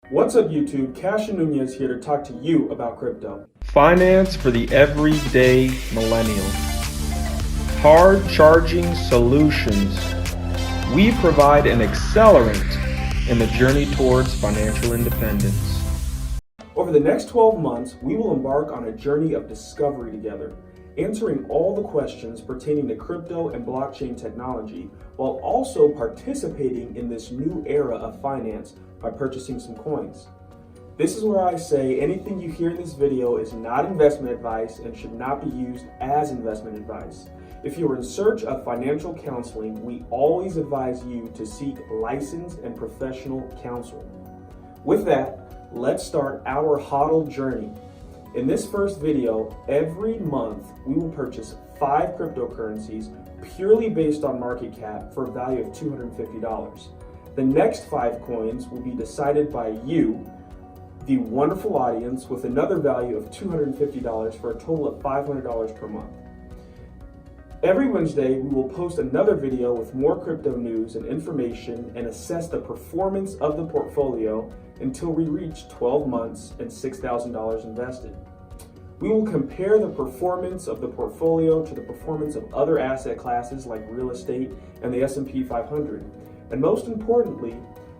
What's up YouTube, Cassian Nuñez here to talk to you about crypto. Finance for the everyday millennial. Hard charging solutions. We provide an accelerant in the journey towards financial independence. Over the next 12 months, we will embark on a journey of discovery together, answering all the questions pertaining to crypto and blockchain technology, while also participating in this new era of finance by purchasing some coins. This is where I say anything you hear in this video is not investment advice and should not be used as investment advice. If you are in search of financial counseling, we always advise you to seek licensed and professional counsel. With that, let's start our HODL journey. In this first video, every month we will purchase 5 cryptocurrencies purely based on market cap for a value of $250. The next 5 coins will be decided by you, the wonderful audience, with another value of $250 for a total of $500 per month. Every Wednesday, we will post another video with more crypto news and information and assess the performance of the portfolio until we reach 12 months and $6,000 invested. We will compare the performance of the portfolio to the performance of other asset classes like real estate and the S&P 500. And most importantly,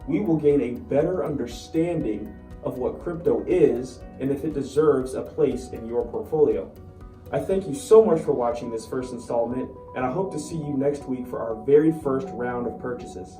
we will gain a better understanding of what crypto is and if it deserves a place in your portfolio. I thank you so much for watching this first installment, and I hope to see you next week for our very first round of purchases.